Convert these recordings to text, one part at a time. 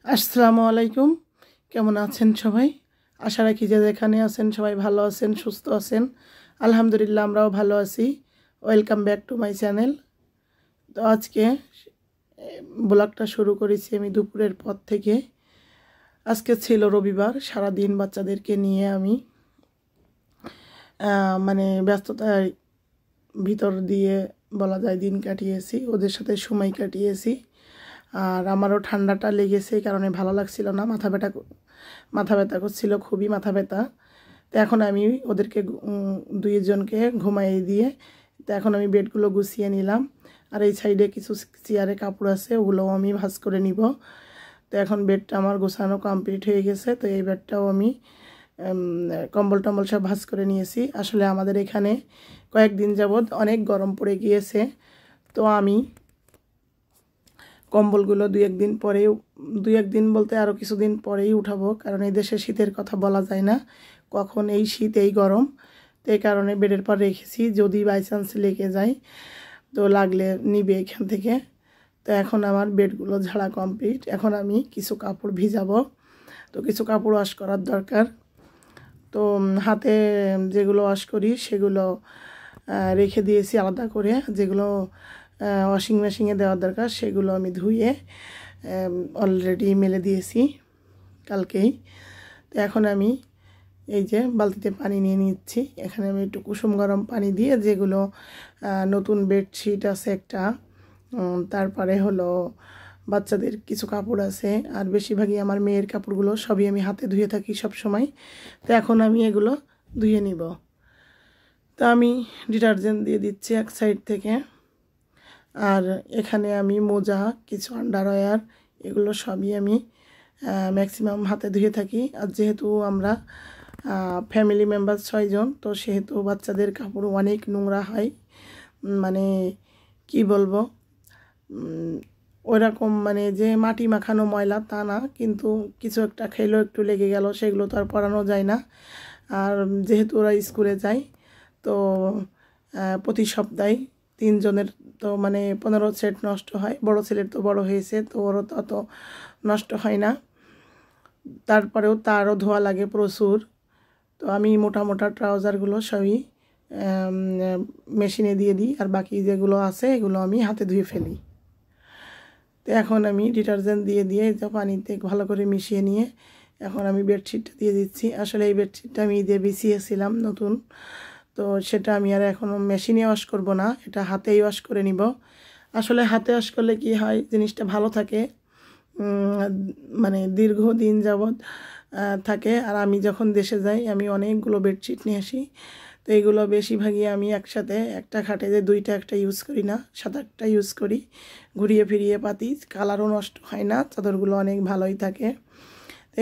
আসসালামু আলাইকুম। কেমন আছেন সবাই? আশা রাখি যে যেখানে আছেন সবাই ভালো আছেন, সুস্থ আছেন। আলহামদুলিল্লাহ আমরাও ভালো আছি। Welcome back to my channel. তো আজকে ব্লগটা শুরু করেছি আমি দুপুরের পর থেকে। আজকে ছিল রবিবার, সারাদিন বাচ্চাদেরকে নিয়ে আমি মানে ব্যস্ততার ভিতর দিয়ে বলা যায় দিন কাটিয়েছি, ওদের সাথে সময় কাটিয়েছি। আর আমারও ঠান্ডাটা লেগেছে, এই কারণে ভালো লাগছিল না, মাথা ব্যথা করছিল, খুবই মাথা ব্যথা। তো এখন আমি ওদেরকে দুইজনকে ঘুমাইয়ে দিয়ে তো এখন আমি বেডগুলো গুছিয়ে নিলাম। আর এই সাইডে কিছু চেয়ারে কাপড় আছে, ওগুলোও আমি ভাঁজ করে নিব। তো এখন বেডটা আমার গোছানো কমপ্লিট হয়ে গেছে। তো এই বেডটাও আমি কম্বল টম্বল সব ভাঁজ করে নিয়েছি। আসলে আমাদের এখানে কয়েকদিন যাবৎ অনেক গরম পড়ে গিয়েছে। তো আমি কম্বলগুলো দুই একদিন বলতে আরও কিছুদিন পরেই উঠাবো, কারণ এই দেশে শীতের কথা বলা যায় না, কখন এই শীত এই গরম। তো এই কারণে বেডের পর রেখেছি, যদি বাই চান্স লেগে যায় তো লাগলে নিবে এখান থেকে। তো এখন আমার বেডগুলো ঝাড়া কমপ্লিট। এখন আমি কিছু কাপড় ভিজাবো, তো কিছু কাপড় ওয়াশ করার দরকার। তো হাতে যেগুলো ওয়াশ করি সেগুলো রেখে দিয়েছি আলাদা করে, যেগুলো ওয়াশিং মেশিনে দেওয়ার দরকার সেগুলো আমি ধুয়ে অলরেডি মেলে দিয়েছি কালকেই। তো এখন আমি এই যে বালতিতে পানি নিয়ে নিচ্ছি। এখানে আমি একটু কুসুম গরম পানি দিয়ে, যেগুলো নতুন বেডশিট আছে একটা, তারপরে হলো বাচ্চাদের কিছু কাপড় আছে, আর বেশিরভাগই আমার মেয়ের কাপড়গুলো সবই আমি হাতে ধুয়ে থাকি সব সময়। তো এখন আমি এগুলো ধুয়ে নিব। তো আমি ডিটারজেন্ট দিয়ে দিচ্ছি এক সাইড থেকে। আর এখানে আমি মোজা, কিছু আন্ডারওয়্যার, এগুলো সবই আমি ম্যাক্সিমাম হাতে ধুয়ে থাকি। আর যেহেতু আমরা ফ্যামিলি মেম্বার 6 জন, তো সেহেতু বাচ্চাদের কাপড় অনেক নোংরা হয়, মানে কি বলবো, ওইরকম মানে যে মাটি মাখানো ময়লা তা না, কিন্তু কিছু একটা খেলেও একটু লেগে গেল, সেগুলো তো আর পরানো যায় না। আর যেহেতু ওরা স্কুলে যায়, তো প্রতি সপ্তাহে 3 জনের তো মানে 15 সেট নষ্ট হয়। বড় ছেলের তো বড় হয়েছে, তো ওরও তো অত নষ্ট হয় না, তারপরেও তারও ধোয়া লাগে প্রচুর। তো আমি মোটা মোটা ট্রাউজারগুলো সবই মেশিনে দিয়ে দিই, আর বাকি যেগুলো আছে এগুলো আমি হাতে ধুয়ে ফেলি। তো এখন আমি ডিটারজেন্ট দিয়ে দিয়ে পানিতে ভালো করে মিশিয়ে নিয়ে এখন আমি বেডশিটটা দিয়ে দিচ্ছি। আসলে এই বেডশিটটা আমি দিয়ে বিছিয়েছিলাম নতুন, তো সেটা আমি আর এখনও মেশিনে ওয়াশ করব না, এটা হাতেই ওয়াশ করে নিব। আসলে হাতে ওয়াশ করলে কি হয়, জিনিসটা ভালো থাকে, মানে দীর্ঘদিন যাবৎ থাকে। আর আমি যখন দেশে যাই আমি অনেকগুলো বেডশিট নিয়ে আসি, তো এইগুলো বেশিরভাগই আমি একসাথে একটা খাটে যে 2টা একটা ইউজ করি না, 7-8টা ইউজ করি, ঘুরিয়ে ফিরিয়ে পাতি, কালারও নষ্ট হয় না, চাদরগুলো অনেক ভালোই থাকে।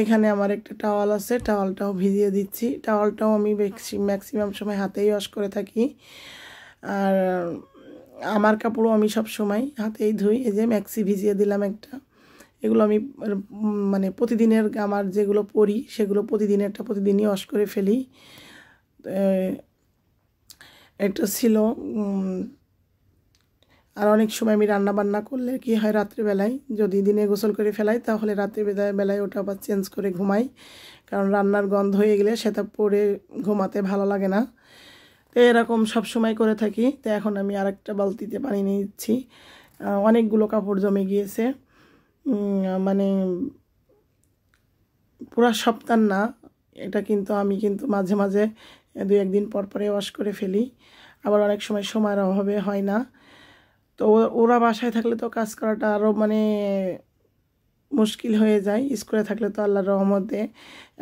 এখানে আমার একটা টাওয়াল আছে, টাওয়ালটাও ভিজিয়ে দিচ্ছি। টাওয়ালটাও আমি ম্যাক্সিমাম সময় হাতেই ওয়াশ করে থাকি। আর আমার কাপড়ও আমি সব সময় হাতেই ধুই। এই যে ম্যাক্সি ভিজিয়ে দিলাম একটা, এগুলো আমি মানে প্রতিদিনের আমার যেগুলো পরি সেগুলো প্রতিদিনই ওয়াশ করে ফেলি। একটা ছিল। আর অনেক সময় আমি রান্না বান্না করলে কি হয়, রাত্রিবেলায় যদি দিনে গোসল করে ফেলাই তাহলে রাত্রিবেলায় ওটা আবার চেঞ্জ করে ঘুমাই, কারণ রান্নার গন্ধ হয়ে গেলে সেটা পরে ঘুমাতে ভালো লাগে না। তো এরকম সব সময় করে থাকি। তো এখন আমি আরেকটা বালতিতে পানি নিয়ে নিচ্ছি। অনেকগুলো কাপড় জমে গিয়েছে, মানে পুরা সপ্তাহ না এটা, কিন্তু আমি কিন্তু মাঝে মাঝে 2-1 দিন পর পরে ওয়াশ করে ফেলি। আবার অনেক সময় সময়ের অভাবে হয় না। তো ওরা বাসায় থাকলে তো কাজ করাটা আরও মানে মুশকিল হয়ে যায়, স্কুলে থাকলে তো আল্লাহর রহমতে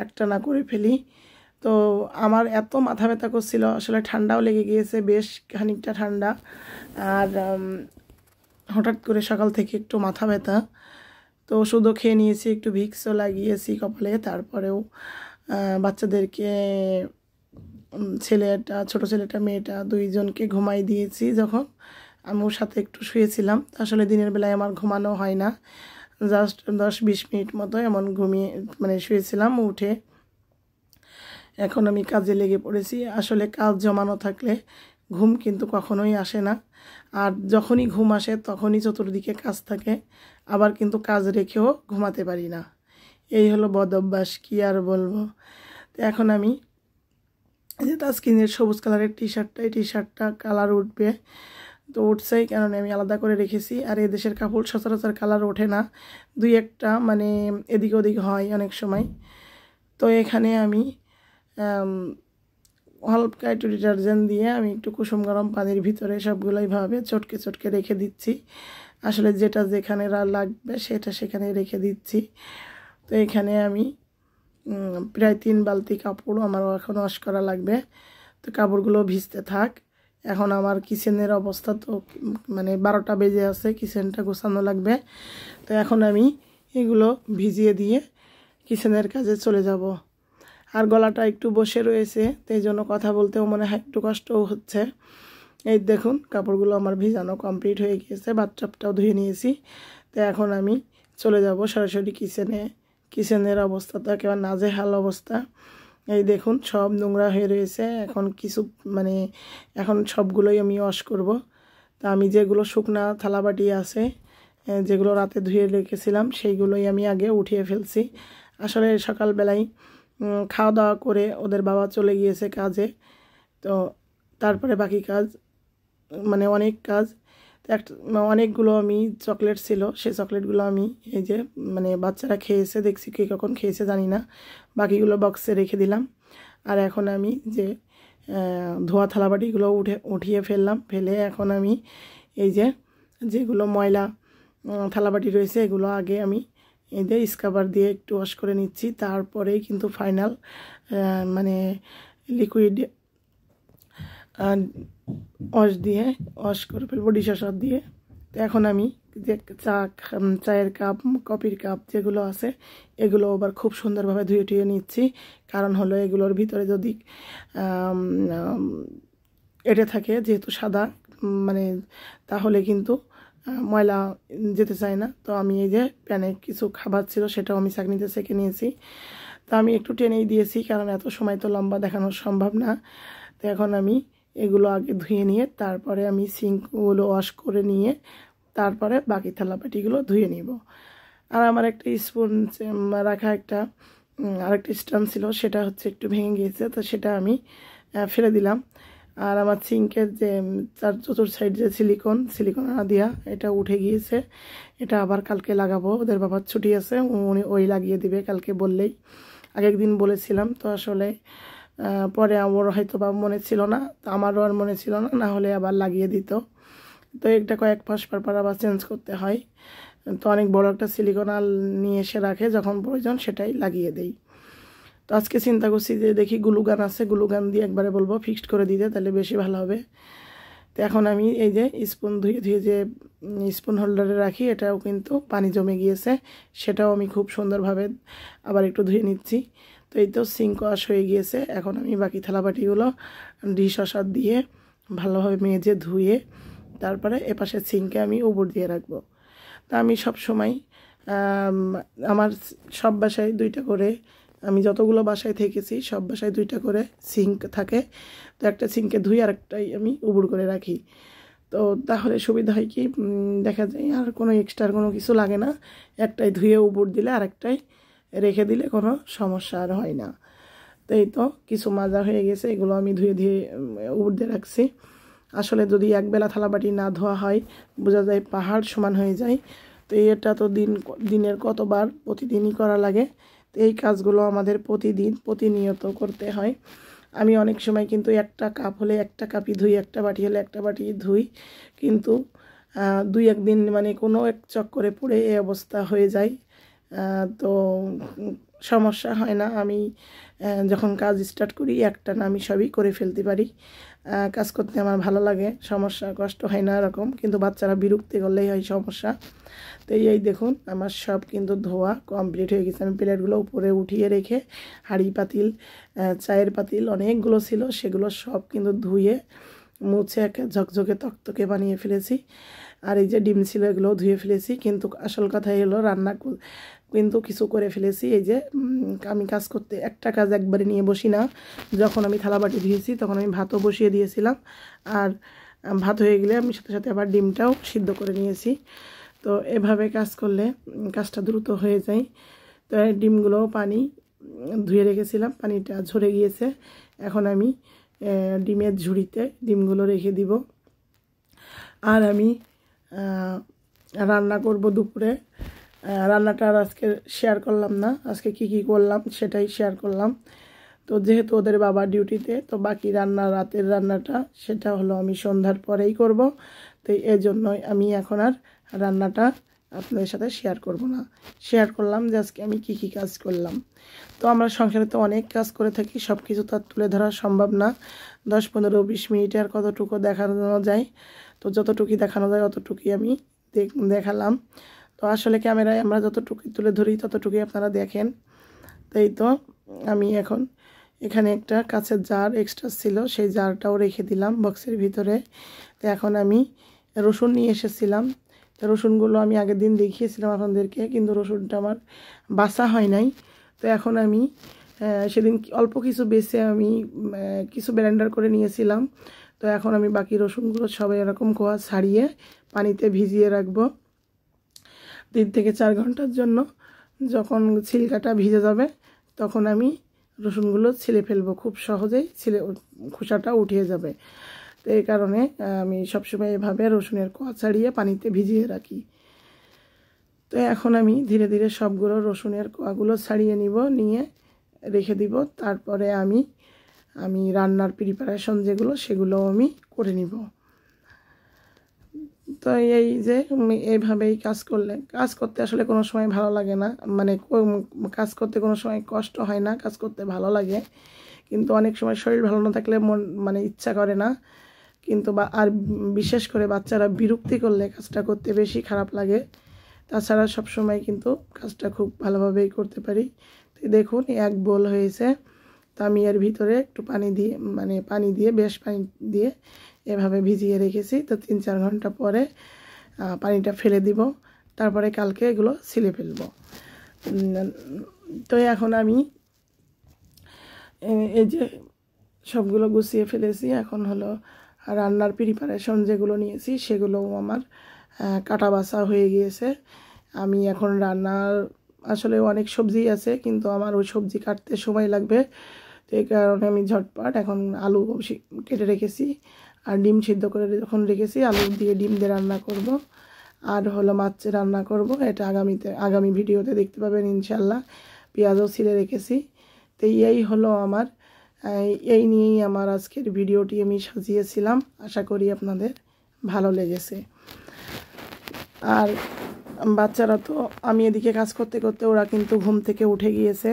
একটা না করে ফেলি। তো আমার এত মাথা ব্যথা করছিল, আসলে ঠান্ডাও লেগে গিয়েছে, বেশ খানিকটা ঠান্ডা। আর হঠাৎ করে সকাল থেকে একটু মাথা ব্যথা, তো ওষুধও খেয়ে নিয়েছি, একটু ভিক্সও লাগিয়েছি কপালে। তারপরেও বাচ্চাদেরকে, ছোটো ছেলেটা মেয়েটা দুইজনকে ঘুমাই দিয়েছি। যখন আমি ওর সাথে একটু শুয়েছিলাম, আসলে দিনের বেলায় আমার ঘুমানো হয় না, জাস্ট 10-20 মিনিট মতো এমন ঘুমিয়ে মানে শুয়েছিলাম। উঠে এখন আমি কাজে লেগে পড়েছি। আসলে কাজ জমানো থাকলে ঘুম কিন্তু কখনোই আসে না। আর যখনই ঘুম আসে তখনই চতুর্দিকে কাজ থাকে, আবার কিন্তু কাজ রেখেও ঘুমাতে পারি না। এই হলো বদ অভ্যাস, কী আর বলবো। তো এখন আমি এই যে তাসকিনের সবুজ কালারের টি শার্টটা কালার উঠবে, তো উঠছেই, কারণ আমি আলাদা করে রেখেছি। আর এই দেশের কাপড় সচরাচর কালার ওঠে না, দুই একটা মানে এদিক ওদিক হয় অনেক সময়। তো এখানে আমি হালকা একটু ডিটারজেন্ট দিয়ে আমি একটু কুসুম গরম পানির ভিতরে সবগুলোই ভাবে চটকে চটকে রেখে দিচ্ছি। আসলে যেটা যেখানে লাগবে সেটা সেখানে রেখে দিচ্ছি। তো এখানে আমি প্রায় 3 বালতি কাপড় আমারও এখন ওয়াশ করা লাগবে। তো কাপড়গুলো ভিজতে থাক। এখন আমার কিচেনের অবস্থা তো মানে 12টা বেজে আছে, কিচেনটা গোছানো লাগবে। তো এখন আমি এগুলো ভিজিয়ে দিয়ে কিচেনের কাজে চলে যাব। আর গলাটা একটু বসে রয়েছে, তো এই জন্য কথা বলতেও মনে হয় একটু কষ্টও হচ্ছে। এই দেখুন কাপড়গুলো আমার ভিজানো কমপ্লিট হয়ে গিয়েছে, বাথটাবটাও ধুয়ে নিয়েছি। তো এখন আমি চলে যাব সরাসরি কিচেনের অবস্থা তো একেবারে নাজেহাল অবস্থা। এই দেখুন সব নোংরা হয়ে রয়েছে। এখন কিছু মানে এখন সবগুলোই আমি ওয়াশ করব। তা আমি যেগুলো শুকনা থালাবাটি আছে, যেগুলো রাতে ধুয়ে রেখেছিলাম, সেইগুলোই আমি আগে উঠিয়ে ফেলছি। আসলে সকালবেলায় খাওয়া দাওয়া করে ওদের বাবা চলে গিয়েছে কাজে, তো তারপরে বাকি কাজ মানে অনেক কাজ। অনেকগুলো আমি চকলেট ছিল, সেই চকলেটগুলো আমি এই যে মানে বাচ্চারা খেয়েছে, দেখছি কে কখন খেয়েছে জানি না, বাকিগুলো বক্সে রেখে দিলাম। আর এখন আমি যে ধোয়া থালাবাটিগুলো উঠিয়ে ফেলে এখন আমি এই যে যেগুলো ময়লা থালাবাটি রয়েছে এগুলো আগে আমি এই যে স্ক্রাবার দিয়ে একটু ওয়াশ করে নিচ্ছি। তারপরেই কিন্তু ফাইনাল মানে লিকুইড ওয়াশ করে ফেলবো ডিশওয়াশার দিয়ে। তো এখন আমি যে চায়ের কাপ, কফির কাপ যেগুলো আছে এগুলো আবার খুব সুন্দরভাবে ধুয়ে নিচ্ছি। কারণ হলো এগুলোর ভিতরে যদি এঁটে থাকে, যেহেতু সাদা মানে, তাহলে কিন্তু ময়লা যেতে চায় না। তো আমি এই যে প্যানে কিছু খাবার ছিল সেটাও আমি ছাঁকনিতে সেঁকে নিয়েছি। তো আমি একটু টেনেই দিয়েছি, কারণ এত সময় তো লম্বা দেখানো সম্ভব না। তো এখন আমি এগুলো আগে ধুয়ে নিয়ে তারপরে আমি সিঙ্কগুলো ওয়াশ করে নিয়ে তারপরে বাকি থালাবাটিগুলো ধুয়ে নিব। আর আমার একটা স্পুন রাখা আরেকটা স্ট্যান্ড ছিল, সেটা হচ্ছে একটু ভেঙে গিয়েছে, তো সেটা আমি ফেলে দিলাম। আর আমার সিঙ্কের যে চতুর সাইড যে সিলিকন দিয়া এটা উঠে গিয়েছে, এটা আবার কালকে লাগাবো। ওদের বাবার ছুটি আছে, উনি ওই লাগিয়ে দিবে কালকে বললেই। আগের দিন বলেছিলাম, তো আসলে পরে আমার হয়তো বা মনে ছিল না, তো আমারও আর মনে ছিল না, না হলে আবার লাগিয়ে দিত। তো একটা কয়েক মাস পর আবার চেঞ্জ করতে হয়। তো অনেক বড় একটা সিলিকন নিয়ে এসে রাখে, যখন প্রয়োজন সেটাই লাগিয়ে দেই। তো আজকে চিন্তা করছি যে দেখি গ্লুগান আছে, গ্লুগান দিয়ে একবারে বলবো ফিক্সড করে দিতে, তাহলে বেশি ভালো হবে। তো এখন আমি এই যে স্পুন ধুয়ে যে স্পুন হোল্ডারে রাখি, এটাও কিন্তু পানি জমে গিয়েছে, সেটাও আমি খুব সুন্দরভাবে আবার একটু ধুয়ে নিচ্ছি। তো এই তো সিঙ্ক ওয়াশ হয়ে গিয়েছে। এখন আমি বাকি থালাবাটিগুলো ডিশওয়াশার দিয়ে ভালোভাবে মেজে ধুয়ে তারপরে এপাশে সিঙ্কে আমি উপর দিয়ে রাখবো। তা আমি সব সময় আমার সব বাসায় 2টা করে, আমি যতগুলো বাসায় থেকেছি সব বাসায় 2টা করে সিঙ্ক থাকে। তো একটা সিঙ্কে ধুই আর একটাই আমি উবুড় করে রাখি। তো তাহলে সুবিধা হয় কি, দেখা যায় আর কোনো এক্সট্রা কোনো কিছু লাগে না, একটাই ধুয়ে উবুড় দিলে আরেকটাই রেখে দিলে কোনো সমস্যা আর হয় না। তো এই তো কিছু মাজা হয়ে গেছে, এগুলো আমি ধুয়ে উবুড় দিয়ে রাখছি। আসলে যদি একবেলা থালাবাটি না ধোয়া হয় বোঝা যায় পাহাড় সমান হয়ে যায়। তো এটা তো দিনের কতবার প্রতিদিনই করা লাগে। তো এই কাজগুলো আমাদের প্রতিনিয়ত করতে হয়। আমি অনেক সময় কিন্তু একটা কাপ হলে একটা কাপই ধুই, একটা বাটি হলে একটা বাটি ধুই, কিন্তু 2-1 দিন মানে কোনো এক চক্করে পড়ে এই অবস্থা হয়ে যায়। তো সমস্যা হয় না, আমি যখন কাজ স্টার্ট করি একটানা আমি সবই করে ফেলতে পারি। কাজ করতে আমার ভালো লাগে, কষ্ট হয় না এরকম, কিন্তু বাচ্চারা বিরক্তি করলেই হয় সমস্যা। তো এই দেখুন আমার সব কিন্তু ধোয়া কমপ্লিট হয়ে গেছে। আমি প্লেটগুলো উপরে উঠিয়ে রেখে হাঁড়ি পাতিল, চায়ের পাতিল অনেকগুলো ছিল, সেগুলো সব কিন্তু ধুয়ে মুছে একটা ঝকঝকে তকতকে বানিয়ে ফেলেছি। আর এই যে ডিম ছিল এগুলো ধুয়ে ফেলেছি, কিন্তু আসল কথাই হলো রান্না কিন্তু কিছু করে ফেলেছি। এই যে আমি কাজ করতে একটা কাজ একবারে নিয়ে বসি না। যখন আমি থালাবাটি ধুয়েছি তখন আমি ভাতও বসিয়ে দিয়েছিলাম, আর ভাত হয়ে গেলে আমি সাথে সাথে আবার ডিমটাও সিদ্ধ করে নিয়েছি। তো এভাবে কাজ করলে কাজটা দ্রুত হয়ে যায়। তো ডিমগুলো পানি ধুয়ে রেখেছিলাম, পানিটা ঝরে গিয়েছে। এখন আমি ডিমের ঝুড়িতে ডিমগুলো রেখে দিব। আর আমি রান্না করব দুপুরে। রান্নাটা আর আজকে শেয়ার করলাম না, আজকে কি করলাম সেটাই শেয়ার করলাম। তো যেহেতু ওদের বাবা ডিউটিতে, তো বাকি রাতের রান্নাটা সেটা হলো আমি সন্ধ্যার পরেই করব। তো এই জন্যই আমি এখন আর রান্নাটা আপনাদের সাথে শেয়ার করব না। শেয়ার করলাম যে আজকে আমি কি কাজ করলাম। তো আমরা সংসারে তো অনেক কাজ করে থাকি, সব কিছু তো আর তুলে ধরা সম্ভব না। 10-15-20 মিনিটে আর কতটুকু দেখানো যায়। তো যতটুকুই দেখানো যায় অতটুকুই আমি দেখালাম। তো আসলে ক্যামেরায় আমরা যতটুকুই তুলে ধরি ততটুকুই আপনারা দেখেন। তাই তো আমি এখন এখানে একটা কাঁচের জার এক্সট্রা ছিল, সেই জারটাও রেখে দিলাম বক্সের ভিতরে। তো এখন আমি রসুন নিয়ে এসেছিলাম। তো রসুনগুলো আমি আগের দিন দেখিয়েছিলাম আপনাদেরকে, কিন্তু রসুনটা আমার বাছা হয় নাই। তো এখন আমি সেদিন অল্প কিছু বেছে আমি কিছু ব্লেন্ডার করে নিয়েছিলাম। তো এখন আমি বাকি রসুনগুলো সবাই এরকম কোয়া ছাড়িয়ে পানিতে ভিজিয়ে রাখবো 3 থেকে 4 ঘন্টার জন্য। যখন ছিলকাটা ভিজে যাবে তখন আমি রসুনগুলো ছিলে ফেলবো, খুব সহজেই খোসাটা উঠিয়ে যাবে। তো এই কারণে আমি সবসময় এভাবে রসুনের কোয়া ছাড়িয়ে পানিতে ভিজিয়ে রাখি। তো এখন আমি ধীরে ধীরে সবগুলো রসুনের কোয়াগুলো ছাড়িয়ে নিয়ে রেখে দিব। তারপরে আমি রান্নার প্রিপারেশন যেগুলো সেগুলো আমি করে নিব। তো এই যে এইভাবেই কাজ করতে আসলে কোনো সময় ভালো লাগে না, মানে কাজ করতে কোনো সময় কষ্ট হয় না, কাজ করতে ভালো লাগে। কিন্তু অনেক সময় শরীর ভালো না থাকলে মন ইচ্ছা করে না। কিন্তু আর বিশেষ করে বাচ্চারা বিরক্তি করলে কাজটা করতে বেশি খারাপ লাগে। তাছাড়া সব সময় কিন্তু কাজটা খুব ভালোভাবেই করতে পারি। তো দেখুন 1 বোল হয়েছে। তো আমি এর ভিতরে একটু পানি দিয়ে বেশ পানি দিয়ে এভাবে ভিজিয়ে রেখেছি। তো 3-4 ঘন্টা পরে পানিটা ফেলে দিব, তারপরে কালকে এগুলো ছিলে ফেলব। তো এখন আমি এই যে সবগুলো গুছিয়ে ফেলেছি। এখন হলো রান্নার প্রিপারেশন যেগুলো নিয়েছি সেগুলোও আমার কাটা বাছা হয়ে গিয়েছে। আমি এখন আসলে অনেক সবজি আছে, কিন্তু আমার ওই সবজি কাটতে সময় লাগবে। তো এই কারণে আমি ঝটপট এখন আলু কেটে রেখেছি, আর ডিম সিদ্ধ করে যখন রেখেছি আলু দিয়ে ডিম দিয়ে রান্না করব। আর হলো মাছ রান্না করব, এটা আগামী ভিডিওতে দেখতে পাবেন ইনশাল্লাহ। পেঁয়াজও ছিলে রেখেছি। তো এই হলো আমার এই নিয়েই আমার আজকের ভিডিওটি আমি সাজিয়েছিলাম। আশা করি আপনাদের ভালো লেগেছে। আর বাচ্চারা তো আমি এদিকে কাজ করতে করতে ওরা কিন্তু ঘুম থেকে উঠে গিয়েছে।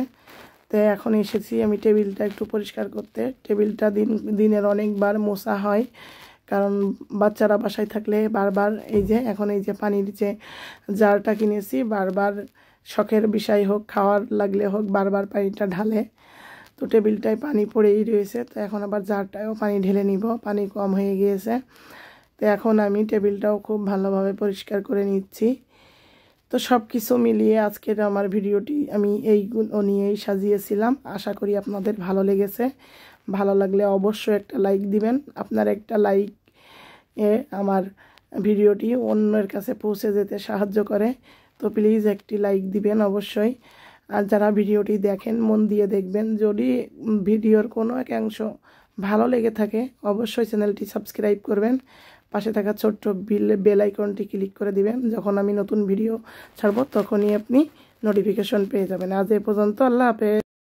তো এখন এসেছি আমি টেবিলটা একটু পরিষ্কার করতে। টেবিলটা দিনের অনেকবার মোছা হয়, কারণ বাচ্চারা বাসায় থাকলে বারবার এই যে পানির যে জারটা কিনেছি, বারবার শখের বিষয় হোক খাওয়ার লাগলে হোক বারবার পানিটা ঢালে। তো টেবিলটায় পানি পড়েই রয়েছে। তো এখন আবার জারটায়ও পানি ঢেলে নিব, পানি কম হয়ে গিয়েছে। তো এখন আমি টেবিলটাও খুব ভালোভাবে পরিষ্কার করে নিচ্ছি। তো সব কিছু মিলিয়ে আজকের আমার ভিডিওটি আমি এইগুলো নিয়েই সাজিয়েছিলাম। আশা করি আপনাদের ভালো লেগেছে। ভালো লাগলে অবশ্যই একটা লাইক দিবেন। আপনার একটা লাইক আমার ভিডিওটি অন্যের কাছে পৌঁছে যেতে সাহায্য করে। তো প্লিজ একটি লাইক দিবেন অবশ্যই। আর যারা ভিডিওটি দেখেন মন দিয়ে দেখবেন। যদি ভিডিওর কোনো একাংশ ভালো লেগে থাকে অবশ্যই চ্যানেলটি সাবস্ক্রাইব করবেন। পাশে থাকা ছোট্ট বেল আইকনটি ক্লিক করে দিবেন। যখন আমি নতুন ভিডিও ছাড়ব তখনই আপনি নোটিফিকেশন পেয়ে যাবেন। আজ এ পর্যন্ত, আল্লাহ হাফেজ।